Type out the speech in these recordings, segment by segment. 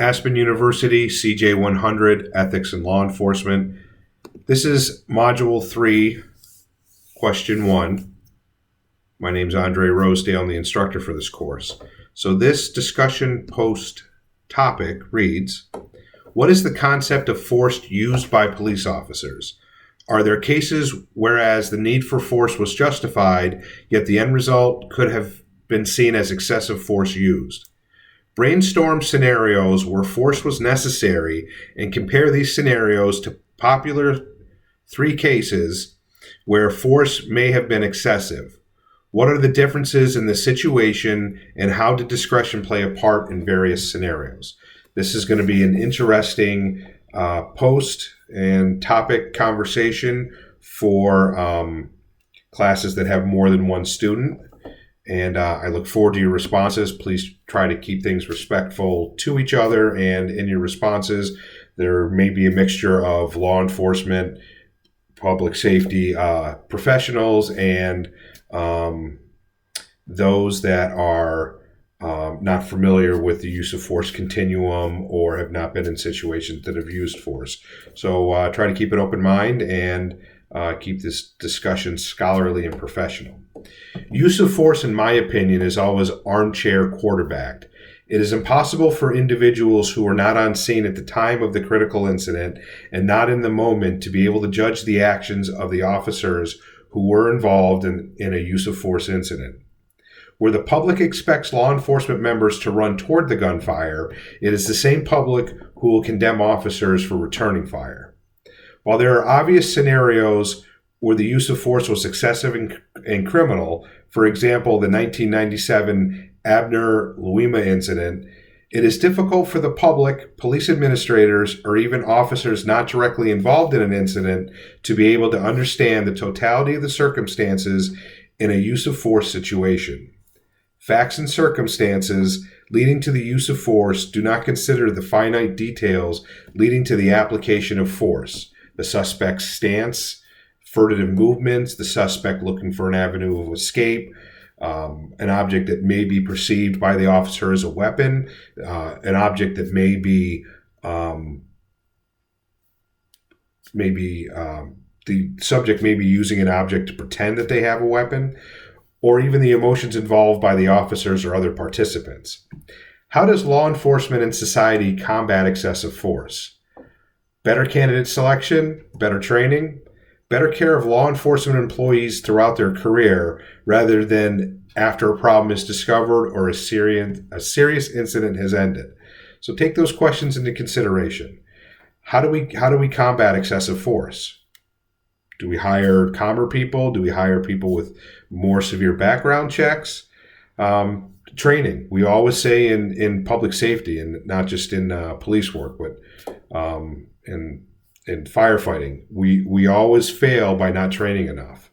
Aspen University, CJ100, Ethics and Law Enforcement. This is Module 3, Question 1. My name's Andre Rosedale. I'm the instructor for this course. So this discussion post topic reads, what is the concept of force used by police officers? Are there cases whereas the need for force was justified, yet the end result could have been seen as excessive force used? Brainstorm scenarios where force was necessary and compare these scenarios to popular 3 cases where force may have been excessive. What are the differences in the situation and how did discretion play a part in various scenarios? This is going to be an interesting post and topic conversation for classes that have more than one student. And I look forward to your responses. Please try to keep things respectful to each other. And in your responses, there may be a mixture of law enforcement, public safety professionals, and those that are not familiar with the use of force continuum or have not been in situations that have used force. So try to keep an open mind and keep this discussion scholarly and professional. Use of force, in my opinion, is always armchair quarterbacked. It is impossible for individuals who are not on scene at the time of the critical incident and not in the moment to be able to judge the actions of the officers who were involved in a use of force incident. Where the public expects law enforcement members to run toward the gunfire, it is the same public who will condemn officers for returning fire. While there are obvious scenarios where the use of force was excessive and criminal, for example, the 1997 Abner-Louima incident, it is difficult for the public, police administrators, or even officers not directly involved in an incident to be able to understand the totality of the circumstances in a use of force situation. Facts and circumstances leading to the use of force do not consider the finite details leading to the application of force, the suspect's stance, furtive movements, the suspect looking for an avenue of escape, an object that may be perceived by the officer as a weapon, an object that the subject may be using an object to pretend that they have a weapon, or even the emotions involved by the officers or other participants. How does law enforcement and society combat excessive force? Better candidate selection, better training, better care of law enforcement employees throughout their career rather than after a problem is discovered or a serious incident has ended. So take those questions into consideration. How do we combat excessive force? Do we hire calmer people? Do we hire people with more severe background checks? Training. We always say in public safety, and not just in police work, but in firefighting, we always fail by not training enough.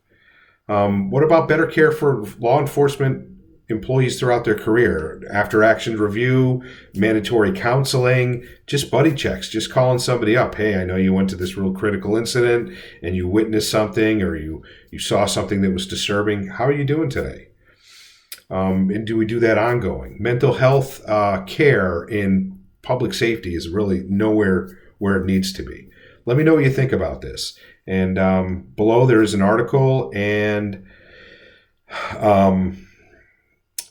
What about better care for law enforcement employees throughout their career? After action review, mandatory counseling, just buddy checks, just calling somebody up. Hey, I know you went to this real critical incident and you witnessed something or you saw something that was disturbing. How are you doing today? And do we do that ongoing? Mental health care in public safety is really nowhere where it needs to be. Let me know what you think about this. And below there is an article, and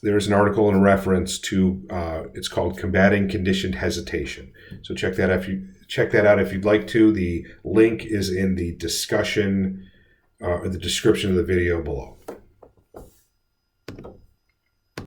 there's an article in reference to it's called "Combating Conditioned Hesitation." So check that out if you'd like to. The link is in the discussion or the description of the video below.